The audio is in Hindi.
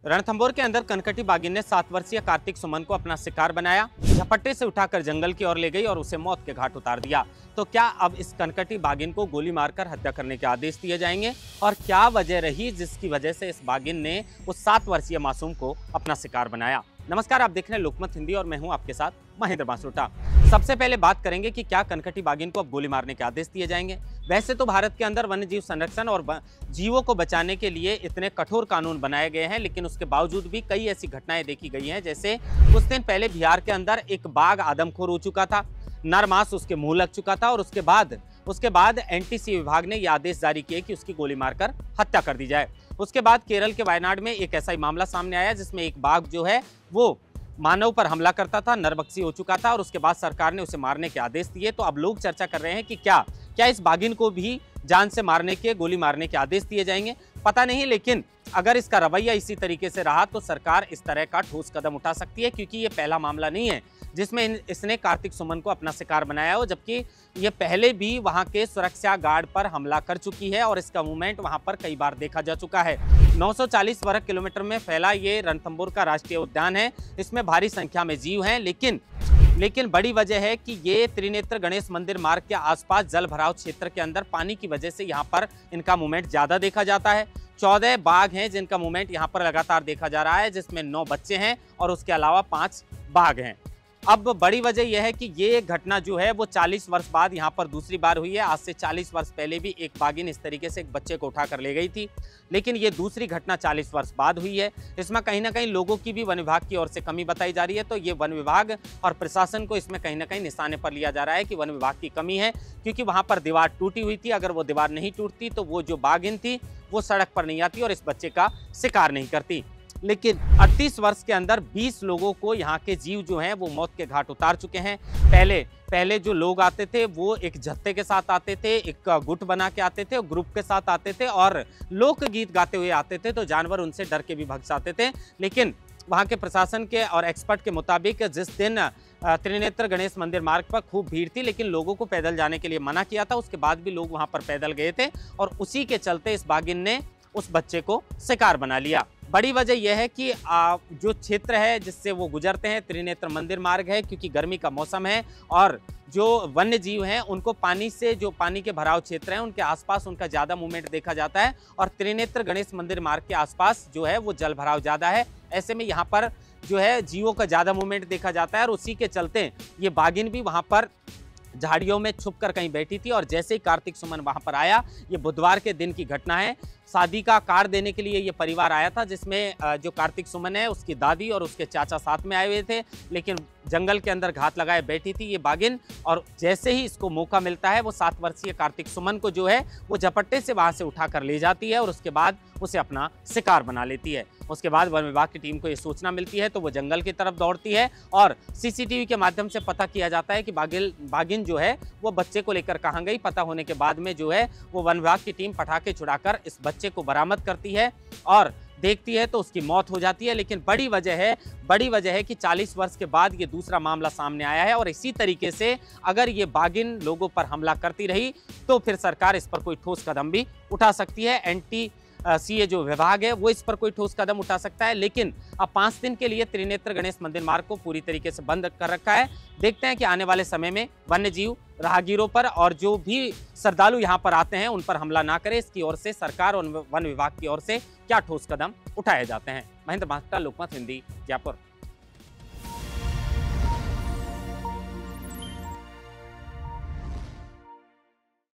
रणथंभौर के अंदर कनकटी बाघिन ने 7 वर्षीय कार्तिक सुमन को अपना शिकार बनाया, झपट्टे से उठाकर जंगल की ओर ले गई और उसे मौत के घाट उतार दिया। तो क्या अब इस कनकटी बाघिन को गोली मारकर हत्या करने के आदेश दिए जाएंगे और क्या वजह रही जिसकी वजह से इस बाघिन ने उस 7 वर्षीय मासूम को अपना शिकार बनाया। नमस्कार, आप देख रहे हैं लोकमत हिंदी और मैं हूं आपके साथ महेंद्र बांसुटा। सबसे पहले बात करेंगे कि क्या कनकटी बाघिन को अब गोली मारने के आदेश दिए जाएंगे। वैसे तो भारत के अंदर वन्य जीव संरक्षण और जीवों को बचाने के लिए इतने कठोर कानून बनाए गए हैं, लेकिन उसके बावजूद भी कई ऐसी घटनाएं देखी गई हैं। जैसे कुछ दिन पहले बिहार के अंदर एक बाघ आदमखोर हो चुका था, नर मांस उसके मुंह लग चुका था और उसके बाद एनटीसी विभाग ने यह आदेश जारी किए कि उसकी गोली मारकर हत्या कर दी जाए। उसके बाद केरल के वायनाड में एक ऐसा ही मामला सामने आया जिसमें एक बाघ जो है वो मानव पर हमला करता था, नरभक्षी हो चुका था और उसके बाद सरकार ने उसे मारने के आदेश दिए। तो अब लोग चर्चा कर रहे हैं कि क्या इस बाघिन को भी जान से मारने के, गोली मारने के आदेश दिए जाएंगे, पता नहीं। लेकिन अगर इसका रवैया इसी तरीके से रहा तो सरकार इस तरह का ठोस कदम उठा सकती है, क्योंकि ये पहला मामला नहीं है जिसमें इसने कार्तिक सुमन को अपना शिकार बनाया हो, जबकि ये पहले भी वहां के सुरक्षा गार्ड पर हमला कर चुकी है और इसका मूवमेंट वहां पर कई बार देखा जा चुका है। 940 वर्ग किलोमीटर में फैला ये रणथंभौर का राष्ट्रीय उद्यान है। इसमें भारी संख्या में जीव हैं, लेकिन बड़ी वजह है कि ये त्रिनेत्र गणेश मंदिर मार्ग के आसपास जल भराव क्षेत्र के अंदर पानी की वजह से यहाँ पर इनका मूवमेंट ज्यादा देखा जाता है। 14 बाघ हैं जिनका मूवमेंट यहाँ पर लगातार देखा जा रहा है, जिसमें 9 बच्चे हैं और उसके अलावा 5 बाघ हैं। अब बड़ी वजह यह है कि ये घटना जो है वो 40 वर्ष बाद यहाँ पर दूसरी बार हुई है। आज से 40 वर्ष पहले भी एक बाघिन इस तरीके से एक बच्चे को उठाकर ले गई थी, लेकिन ये दूसरी घटना 40 वर्ष बाद हुई है। इसमें कहीं ना कहीं लोगों की भी वन विभाग की ओर से कमी बताई जा रही है। तो ये वन विभाग और प्रशासन को इसमें कहीं ना कहीं निशाने पर लिया जा रहा है कि वन विभाग की कमी है, क्योंकि वहाँ पर दीवार टूटी हुई थी। अगर वो दीवार नहीं टूटती तो वो जो बाघिन थी वो सड़क पर नहीं आती और इस बच्चे का शिकार नहीं करती। लेकिन 38 वर्ष के अंदर 20 लोगों को यहाँ के जीव जो हैं वो मौत के घाट उतार चुके हैं। पहले जो लोग आते थे वो एक जत्थे के साथ आते थे, एक गुट बना के आते थे, ग्रुप के साथ आते थे और लोकगीत गाते हुए आते थे, तो जानवर उनसे डर के भी भग जाते थे। लेकिन वहाँ के प्रशासन के और एक्सपर्ट के मुताबिक जिस दिन त्रिनेत्र गणेश मंदिर मार्ग पर खूब भीड़ थी, लेकिन लोगों को पैदल जाने के लिए मना किया था। उसके बाद भी लोग वहाँ पर पैदल गए थे और उसी के चलते इस बाघिन ने उस बच्चे को शिकार बना लिया। बड़ी वजह यह है कि जो क्षेत्र है जिससे वो गुजरते हैं त्रिनेत्र मंदिर मार्ग है, क्योंकि गर्मी का मौसम है और जो वन्य जीव हैं उनको पानी के भराव क्षेत्र हैं उनके आसपास उनका ज़्यादा मूवमेंट देखा जाता है और त्रिनेत्र गणेश मंदिर मार्ग के आसपास जो है वो जल भराव ज़्यादा है। ऐसे में यहाँ पर जो है जीवों का ज़्यादा मूवमेंट देखा जाता है और उसी के चलते ये बाघिन भी वहाँ पर झाड़ियों में छुपकर कहीं बैठी थी और जैसे ही कार्तिक सुमन वहां पर आया, ये बुधवार के दिन की घटना है। शादी का कार्ड देने के लिए ये परिवार आया था, जिसमें जो कार्तिक सुमन है उसकी दादी और उसके चाचा साथ में आए हुए थे, लेकिन जंगल के अंदर घात लगाए बैठी थी ये बाघिन। और जैसे ही इसको मौका मिलता है वो 7 वर्षीय कार्तिक सुमन को जो है वो झपट्टे से वहां से उठाकर ले जाती है और उसके बाद उसे अपना शिकार बना लेती है। उसके बाद वन विभाग की टीम को ये सूचना मिलती है तो वो जंगल की तरफ दौड़ती है और सीसीटीवी के माध्यम से पता किया जाता है कि बाघिन जो है वो बच्चे को लेकर कहाँ गई। पता होने के बाद में जो है वो वन विभाग की टीम पटाखे छुड़ाकर इस बच्चे को बरामद करती है और देखती है तो उसकी मौत हो जाती है। लेकिन बड़ी वजह है कि 40 वर्ष के बाद ये दूसरा मामला सामने आया है और इसी तरीके से अगर ये बाघिन लोगों पर हमला करती रही तो फिर सरकार इस पर कोई ठोस कदम भी उठा सकती है। एनटीसी जो विभाग है वो इस पर कोई ठोस कदम उठा सकता है। लेकिन अब 5 दिन के लिए त्रिनेत्र गणेश मंदिर मार्ग को पूरी तरीके से बंद कर रखा है। देखते हैं कि आने वाले समय में वन्य जीव राहगीरों पर और जो भी श्रद्धालु यहाँ पर आते हैं उन पर हमला ना करे। इसकी ओर से सरकार और वन विभाग की ओर से क्या ठोस कदम उठाए जाते हैं। महेंद्र बांसुटा, लोकमत हिंदी, जयपुर।